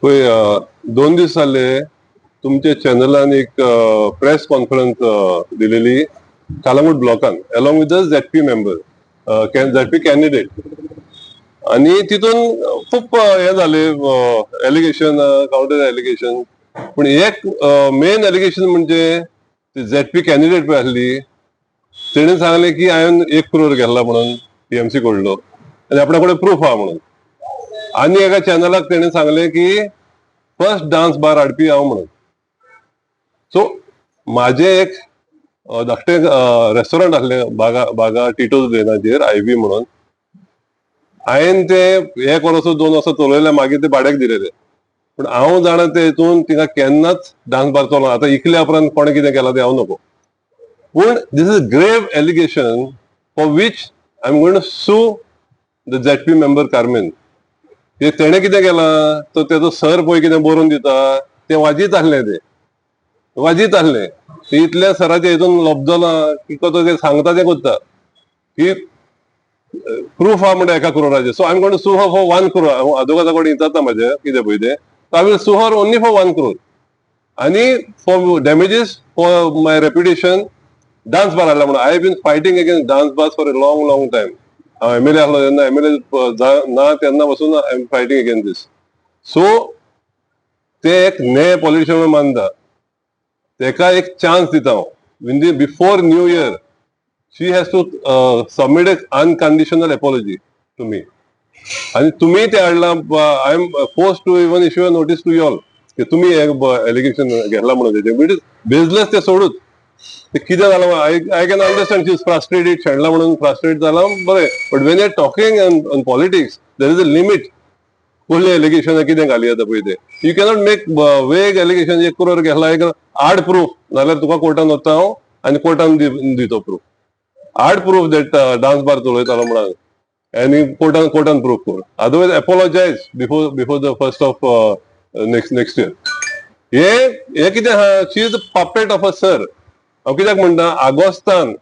पळय 2 दीस जाले तुमच्या चॅनलान एक प्रेस कॉन्फरन्स दिलेली कालांगूट ब्लॉकान along with the ZP member ZP candidate आणि तितून खूप हे झाले एलिगेशन काउंटर एलिगेशन पण एक मेन एलिगेशन म्हणजे झेडपी कॅन्डिडेट पळय आसली तेणें सांगले की हांवें 1 crore गेल्ला म्हणून टीएमसी कडलो आणि आपणा कडेन प्रूफ आहा म्हणून आनी एका चॅनलाक तेणें सांगले की फर्स्ट डान्स बार हाडपी हांव म्हणून सो माझे एक धाकटे रेस्टॉरंट आसले बागा टिटोज लेनाचेर आयबी म्हणून हांवें ते 1 वर्स 2 वर्स चलयले मागीर ते भाड्याक दिलेले पण हांव जाणा ते हितून तिका केन्नाच डान्स बार चलोवना आतां इकल्या उपरांत कोणें कितें केलां तें हांव नको पण this is grave allegation for which I am going to sue the ZP member Carmen तेणें कितें केलां तो तेजो सर पळय कितें बरोवन दिता तें वाजीत आसलें ते इतल्या सराच्या हितून लबजला की तो सांगता तें करता की प्रूफ आहा म्हणटा 1 crore so I am going to sue her for 1 crore अदोगादा कडेन विचारता म्हाजे कितें पळय ते I will sue her only for 1 crore आनी for damages for my reputation dance bar हाडला म्हणून I been fighting against dance bars for a long time हांव एमएलए आसलो तेन्ना एमएलए ना तेन्ना पासून I am fighting against this so ते एक नये पॉलिटिशियन मानता तेका एक चान्स दिता हांव before new year she has to submit a unconditional apology to me आणि तुम्ही ते हाडला I am force to even issue a notice to you all की तुम्ही एलिगेशन घेतला म्हणून तेचे इट इज बेजलेस ते सोडूच ते कितें जालां I can understand she is frustrated शेणला म्हणून फ्रस्ट्रेट जाला बरें but when you are talking on politics there is a limit कसले एलिगेशन कितें घाली येता पळय ते you cannot make vague allegation 1 crore घेतला एक हार्ड प्रूफ नाल्यार तुका कोर्टान वता हांव आनी कोर्टान दितो proof hard proof that dance bar चलयतालो म्हणून आनी कोर्टान प्रूफ कर otherwise apologise before the first of next year हे कितें आहा she is the puppet of a sir हांव कित्याक म्हणटा आगोस्तान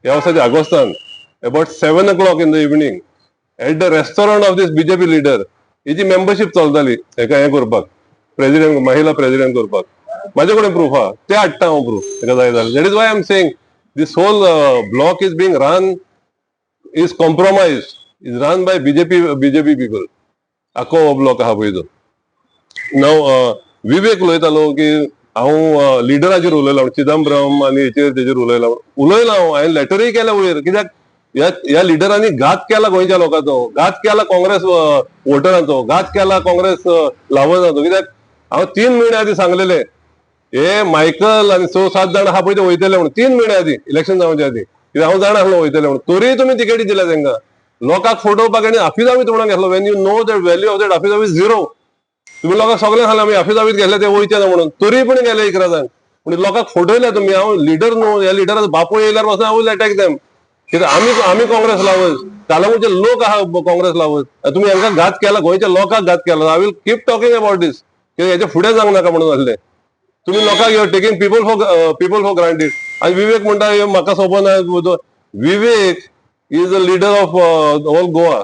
ह्या वर्साच्या आगोस्तान about 7 o'clock in the evening at the restaurant of this BJP leader हेची मेंबरशीप चलताली हेका हें करपाक प्रेसिडेंट महिला प्रेसिडेंट करपाक माझे कडेन प्रूफ आहा ते हाडटा हांव प्रूफ तेका जाय जाल्यार that is why I am saying this whole block is being run is compromise is run by BJP people आखो ब्लॉक आहा पळय तो नाव विवेक उलयतालो की हांव लिडराचेर उलयला चिदंबरम आनी हेचेर तेचेर उलयला हांवें लेटरूय केल्या वयर कित्याक ह्या लिडरांनी घात केला गोंयच्या लोकांचो घात केला काँग्रेस वोटरांचो घात केला काँग्रेस लावजांचो कित्याक हांव 3 म्हयने आदीं सांगलेले हे मायकल आनी 6-7 जाण आहा पळय ते वयतले म्हणून 3 म्हयने आदीं इलेक्शन जावचे आदीं कित्याक हांव जाणा आसलो वयतले म्हणून तरी तुमी तिकेटी दिल्या तांकां लोकांक फटोवपाक आनी अफिदावीत म्हणून घेतलो when you know that value of that affidavit zero तुम्ही लोकांक सगळें सांगलें आमी अफिदावीत घेतले ते वयचे ना म्हणून तरी पण गेले 11 जाण पूण लोकांक फटयले तुमी हांव लिडर न्हू ह्या लिडराचो बापूय येयल्यार पासून हांव अटॅक देम कित्याक आमी काँग्रेस लावज कालांगूटचे लोक आहा काँग्रेस लावज तुमी हांकां घात केला गोंयच्या लोकांक घात केला I will keep talking about this कित्याक हेचे फुडें जावंक नाका म्हणून आसले तुम्ही लोकांक you are taking people for granted आनी विवेक म्हणटा म्हाका खबर Vivek is a leader of all Goa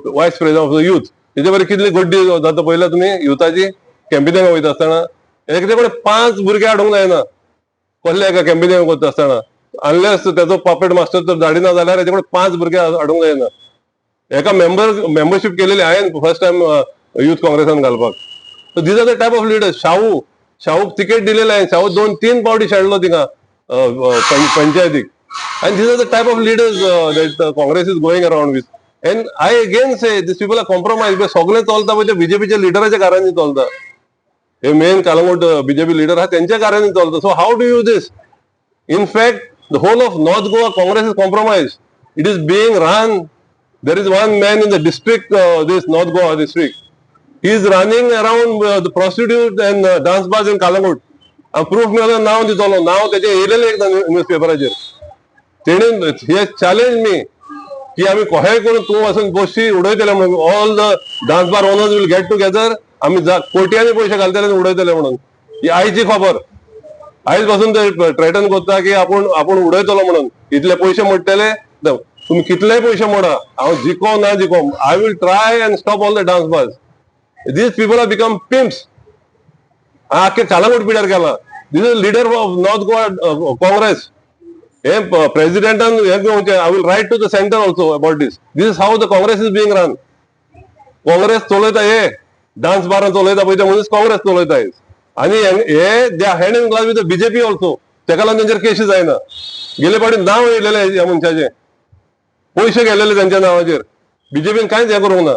vice president of the youth तेजे बरें कितली गड्डी जाता पळयल्या तुमी युथाची कॅम्पिनिंग वयता आसतना एक कडेन 5 भुरगे हाडूंक जायना कसले एका कॅम्पिनिंग करता आसतना अनलेस तेजो पपेट मास्टर जर धाडी ना जाल्यार हेजे कडेन 5 भुरगे हाडूंक जायना एका मेंबरशीप केलेली हांवें फर्स्ट टायम युथ काँग्रेसान घालपाक these are the type of leaders शाहूक तिकेट दिलेली हांवें शाहू 2-3 पावटी शेणलो थिंगा पंचायतीक आनी these are the type of leaders that Congress is going around with and I again say this people are compromise सगळें चलता पळय ते बीजेपीच्या लिडराच्या कारांनी चलता हे मेन कालांगूट बीजेपी लिडर आहा तेंच्या कारांनी चलता so how do you this in fact the whole of North Goa Congress is compromise it is being run there is one man in the district this North Goa district he is running around the prostitute and dance bars in Kalangut proof मेळ्ळो नांव दितलो नांव तेजे येयलेलें एक न्यूजपेपराचेर तेणें he has challenged me की आमी कशेंय करून तूं वचून बशी उडयतले म्हणून all the dance bar owners will get together आमी कोट्यांनी पयशे घालतले आनी उडयतले म्हणून ही आयची खबर आयज पासून ते थ्रेटन करता की आपूण उडयतलो म्हणून इतले पयशे मोडटले तुम्ही कितलेय पयशे मोडा हांव जिको ना जिको I will try and stop all the dance bars these people are become pimps. आख्खे कालांगूट पिड्यार केला. This is leader of North Goa Congress. हे प्रेसिडेंटान हे घेवचे. I will write to the centre also about this. This is how the Congress is being run. Congress चलयता हे dance बारान चलयता पळय ते मनीस काँग्रेस चलयता. आणि हे they are hand in glass with the BJP also. तेका लागून तेंचेर केसी जायना. गेले फावटी नांव येयलेले ह्या मनशाचे, पयशे गेलेले त्यांच्या नावाचेर. बीजेपीन कांयच हे करूंक ना.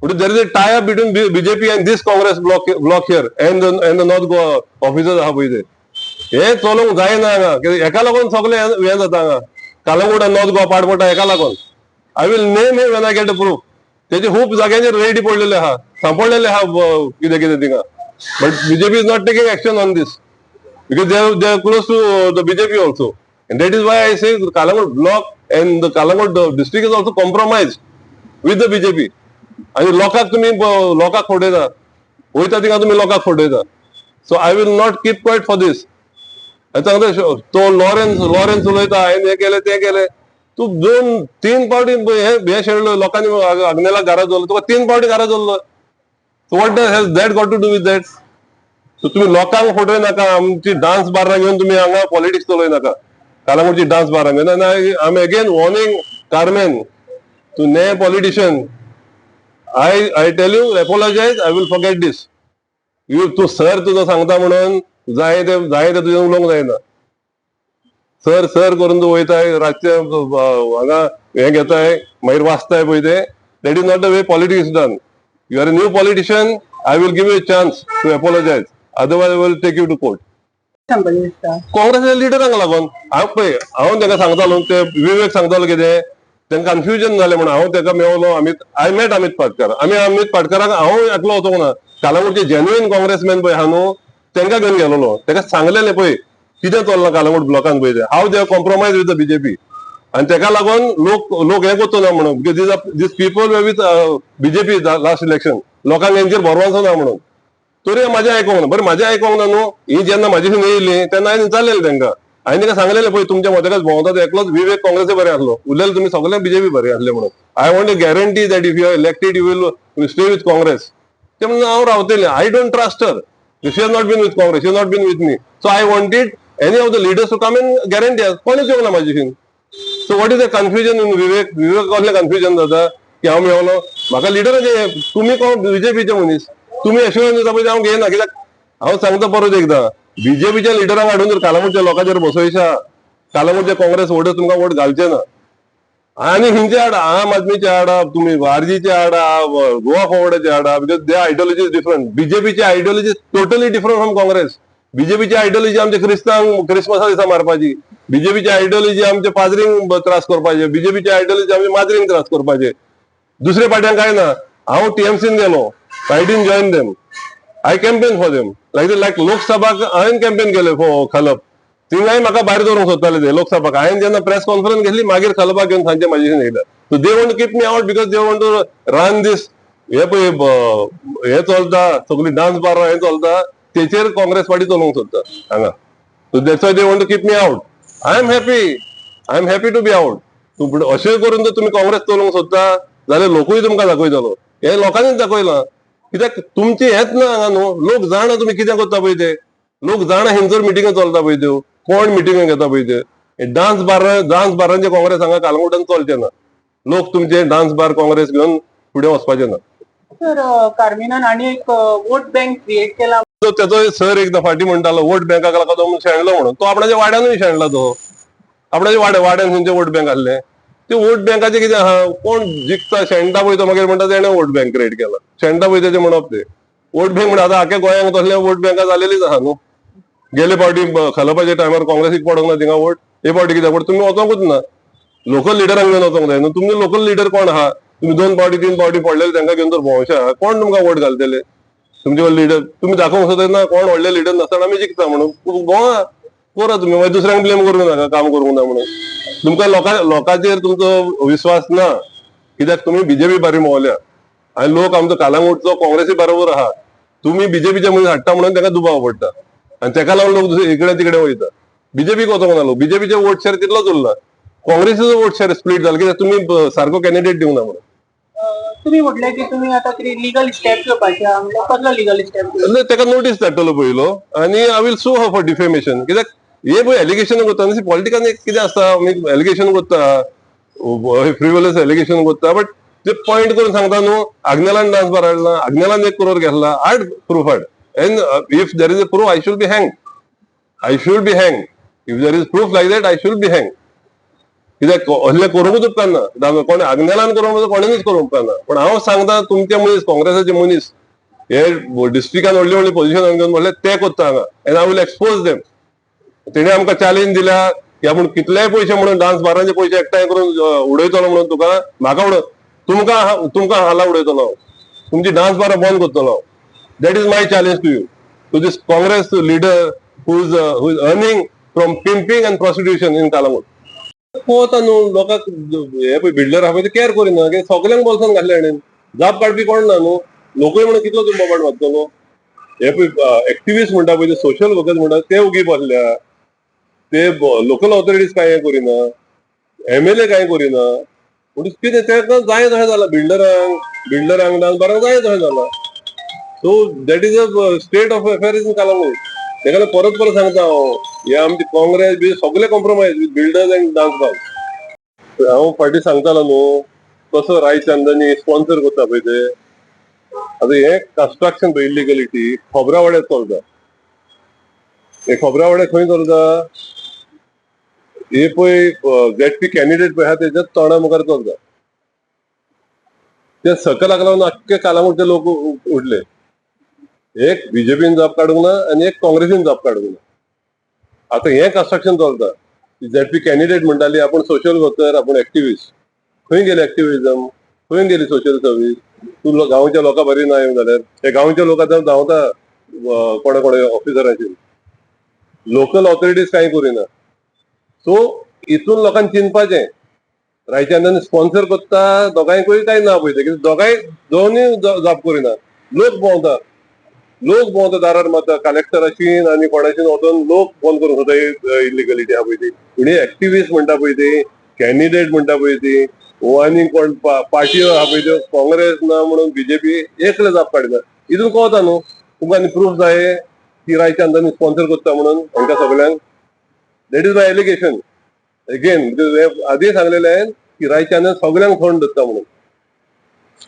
देर is a tie up between BJP end this Congress block here end the north Goa officers आहा पळय ते. हे चलोवंक जायना हांगा. हेका लागून सगळे हे जाता हांगा. कालांगूट आनी नॉर्थ गोवा पाड पडटा हेका लागून. I will name him when I get a proof. तेजे खूप जाग्यांचेर रेडी पडलेले आहा, सांपडलेले आहा कितें कितें थिंगा. But BJP is not taking action on this because they are close to the BJP also, and that is why I say the Kalangut block and the Kalangut district is also compromised with the BJP. आणि लोकांक तुम्ही लोकांक फोडयता, वयता थिंगा तुम्ही लोकांक फोडयता. So I will not keep quiet for this. तो लॉरेन्स उलयता हांवें हे केले ते केले. तू 2-3 पावटी हे शेणलो लोकांनी आग्नेला घरा दवरलो, तुका 3 पावटी घरा दवरलो. So what has that got to do with that? So तुम्ही लोकांक फोटोय नाका. आमची डान्स बारां घेऊन तुम्ही हांगा पॉलिटिक्स चलोय नाका. कालांगूटची डान्स बारां घेऊन. I am again warning Carmen to ने politician. I tell you, apologize. I will forget this. तू सर तुझं सांगता म्हणून जाय ते तुझे उलोवंक जायना. सर करून तू वयताय रातचे हांगा हे घेताय मागीर वाचताय पळय ते. That is not the way politics done. You are a new politician. I will give you a chance to apologise. Otherwise I will take you to court. काँग्रेसच्या लिडरांक लागून हांव ताका सांगतालो ते विवेक सांगतालो कितें तांकां कन्फ्युजन जालें म्हणून हांव ताका मेवलो. I met Amit Patkar. अमित पाटकराक हांव एकलो वचोंक ना. कालांगूटचे जेन्युइन काँग्रेसमॅन पळय आहा न्हू तांकां घेवन गेलोलो. ताका सांगलेलें पळय कितें चल्लां कालांगूट ब्लॉकान पळय ते हाव they are compromise with the BJP. आनी ताका लागून लोक हे करचो ना म्हणून. Because these people were with BJP last election. लोकांक हेंचेर भरवंसो ना म्हणून. तरी म्हाजें आयकोंक ना. बरें म्हाजें आयकोंक ना न्हू. ही जेन्ना म्हाजी थंय येयली तेन्ना हांवें विचारलेलें तांकां. हांवें ताका सांगलेलें पळय तुमच्या मदकाच भोंवता एकलोच विवेक काँग्रेसी बरें आसलो. उरलेले तुमी सगळे बीजेपी बरें आसले म्हणून. I want a guarantee that if you are elected you will stay with Congress. ते म्हणून हांव रावतलें. I don't trust her. She has not been with Congress. She has not been with me. So I wanted any of the leaders to come in guarantee. कोणीच येवंक ना म्हाजे थंय. So what is the confusion in Vivek कसलें confusion जाता की हांव मेवलो. म्हाका लिडराचे तुमी कोण बीजेपीचे मनीस तुम्ही एश्युरन्स दिता पळय हांव घेयना. कित्याक हांव सांगता परत एकदां बीजेपीच्या लिडरांक हाडून जर कालांगूटच्या लोकांचेर बसयशा कालांगूटचे काँग्रेस वोटर्स तुमकां वोट घालचे ना. आनी हिंचे हाडा आम आदमीचे हाडा तुम्ही आरजीचे हाडा गोवा फॉरवर्डाचे हाडा. Because the ideology is different. बीजेपीची ideology totally different from Congress. बीजेपीची आयडियोलॉजी आमच्या क्रिस्तांक क्रिसमसा दिसा मारपाची. बीजेपीची आयडियोलॉजी आमच्या पाजरींक त्रास करपाचे. बीजेपीची आयडियोलॉजी आमच्या माजरींक त्रास करपाचे. दुसरे पार्ट्यांक काय ना. हांव टीएमसीन गेलो. I didn't join them. I campaign for them. Like लोकसभाक हांवें कॅम्पेन केलें फॉर खलप. थिंगाय म्हाका भायर दवरूंक सोदताले ते लोकसभाक. हांवें जेन्ना प्रेस कॉन्फरन्स घेतली मागीर खलपाक घेवन सांजचे म्हाजे कडेन येयला. So they want to keep me out because they want to run this. हे पळय हे चलता सगळी डान्स बार हे चलता तेचेर काँग्रेस पार्टी चलोवंक सोदता हांगा. So that's why they want to keep me out. I am happy to be out. अशें करून जर तुमी काँग्रेस चलोवंक सोदता जाल्यार लोकूय तुमकां दाखयतलो. हे लोकांनीच दाखयलां. कित्याक तुमचे हेच ना हांगा न्हू. लोक जाणा तुमी कितें करता पळय ते. लोक जाणा हेंचर मिटिंगो चलता पळय त्यो कोण मिटिंग घेता पळय ते डान्स बारांचे काँग्रेस हांगा कालंगुटान चलचे ना. लोक तुमचे डान्स बार काँग्रेस घेवन फुडें वचपाचे ना. सर कार्मिनान आणि एक वोट बँक क्रिएट केला. त्याचो सर एकदा फाटी म्हणटालो वोट बँकाक लागून तो शेणलो म्हणून. तो आपणाच्या वाड्यानूय शेणला. तो आपणाच्या वाड्यान खंयचे वोट बँक आसले ते वोट बँकाचे कितें आहा. कोण जिखता शेणटा पळय तो मागीर म्हणटा तेणें वोट बँक क्रिएट केला. शेणटा पळय तेचे म्हणप ते वोट बँक म्हणून. आतां आख्या गोंयांक तसले वोट बँका जालेलीच आहा न्हू. गेले फावटी खलपाच्या टायमार काँग्रेसीक पडोंक ना थिंगा वोट. हे फावटी कित्याक पण तुमी वचोंकूच ना. लोकल लिडरांक घेवन वचोंक जाय न्हू. तुमचे लोकल लिडर कोण आहा. तुम्ही 2 पावटी 3 पावटी पडलेले तांकां घेवन जर भोंवशा कोण तुमकां वोट घालतले. तुमचे लिडर तुमी दाखोवंक सोदना कोण व्हडले लिडर नासतना आमी जिखता म्हणून. भोंवा करा तुमी. मागीर दुसऱ्यांक ब्लेम करूंक नाका काम करूंक ना म्हणून. तुमकां लोकांचेर तुमचो विश्वास ना कित्याक तुमी बीजेपी बारी मोवल्या. आनी लोक आमचो कालांगूटचो काँग्रेसी बरोबर आहा. तुमी बीजेपीचे मनीस हाडटा म्हणून ताका दुबाव पडटा आनी ताका लागून लोक इकडे तिकडे वयता. बीजेपीक वचोंक ना लोक. बीजेपीचे वोट शेअर तितलोच उरला. काँग्रेसीचो वोट शेअर स्प्लीट जाला कित्याक तुमी सारको कॅन्डिडेट दिवंक ना म्हणून. तुम्ही म्हटले की तुम्ही आता कितें लिगल स्टेप घेवपाचे आहा म्हणजे कसलो लिगल स्टेप ताका नोटीस धाडटलो पयलो आनी I will sue her for defamation कित्याक हे पळय एलिगेशन करता पॉलिटिकान कितें आसता एलिगेशन करता फ्रिवलस एलिगेशन करता बट ते पॉइंट करून सांगता न्हू आग्नेलान डान्स बार हाडला आग्नेलान एक करोड घेतला हाड प्रूफ हाड end if there is a proof I should be hang if there is proof like that I should be hang कित्याक असले करूंकूच उपकारना कोणी आग्नेलान करूंक कोणेनूच करूंक उपकारना पण हांव सांगता तुमचे मनीस काँग्रेसाचे मनीस हे डिस्ट्रिक्टान व्हडली व्हडली पोझिशन घेवन म्हणले ते करता हांगा end I will expose them तेणे आमकां चॅलेंज दिल्या की आपूण कितलेय पयशे म्हणून डान्स बारांचे पयशे एकठांय करून उडयतलो म्हणून तुका म्हाका तुमकां हाला उडयतलो हांव तुमची डान्स बारां बंद करतलो that is my challenge to this Congress leader who is earning from pimping and prostitution in Calangute पळोवता न्हू लोकांक हे पळय बिल्डर आहा पळय ते केअर करिना सगल्यांक बोल्सान घातले हाणेन जाप काडपी कोण ना न्हू लोकूय म्हणून कितलो तूं मोबायल वाचतलो हे पळय एक्टिविस्ट म्हणटा पळय ते सोशल वर्कर्स म्हणटा ते उगी बसल्या ते लोकल ऑथॉरिटीज कांय हे करिना MLA कांय करिना म्हणजे कितें तेका जाय तशें जाला बिल्डरांक डान्स बारांक जाय तशें जाला so that is a state of affairs in Calangute तेका परत सांगता हांव हे आमची काँग्रेस बी सगळे compromise with builders and dance bar हांव फाटीं सांगतालो न्हू कसो रायचंदानी स्पॉन्सर करता पळय ते आता हे कन्स्ट्रक्शन पळय इलिगलिटी खोबरावाड्यात चलता हे खोबरावाड्यात खंय चलता हे पळय ZP कॅन्डिडेट पळय आहा तेच्या तोंडा मुखार चलता ते सकलाक लागून आख्खे कालांगूटचे लोक उठले एक बीजेपीन जाप काडूंक ना आनी एक काँग्रेसीन जाप काडूंक ना आता हे कन्स्ट्रक्शन चलता ZP कॅन्डिडेट म्हणटाली आपण सोशल वर्कर आपण एक्टिविस्ट खंय गेले एक्टिविजम खंय गेली सोशल सर्वीस तूं गांवच्या लोकां बरी ना येवंक जाल्यार हे गांवच्या लोक आतां धांवता कोणे कोणे ऑफिसरांचेर लोकल ऑथॉरिटीज कांय करिना सो हितून लोकांक चिंतपाचें रायचंदानी स्पॉन्सर करता दोगांयकूय काय ना पळय कित्याक दोनूय जाप करिना लोक भोंवता दारार मारता कलेक्टराशीन आनी कोणाशीन वचून लोक बंद करून सोदता इलिगलिटी आहा पळय ती पूण एक्टिविस्ट म्हणटा पळय ती कॅन्डिडेट म्हणटा पळय ती आनी कोण पार्टी आहा पळय त्यो काँग्रेस ना म्हणून बीजेपी एकले जाप काडिना हितून कळता न्हू तुमकां आनी प्रूफ जाय की रायचंदानी स्पॉन्सर करता म्हणून हांकां सगळ्यांक that is my allegation again आधी सांगलेले आहे की रायचंदान सगळ्यांक फंड दिता म्हणून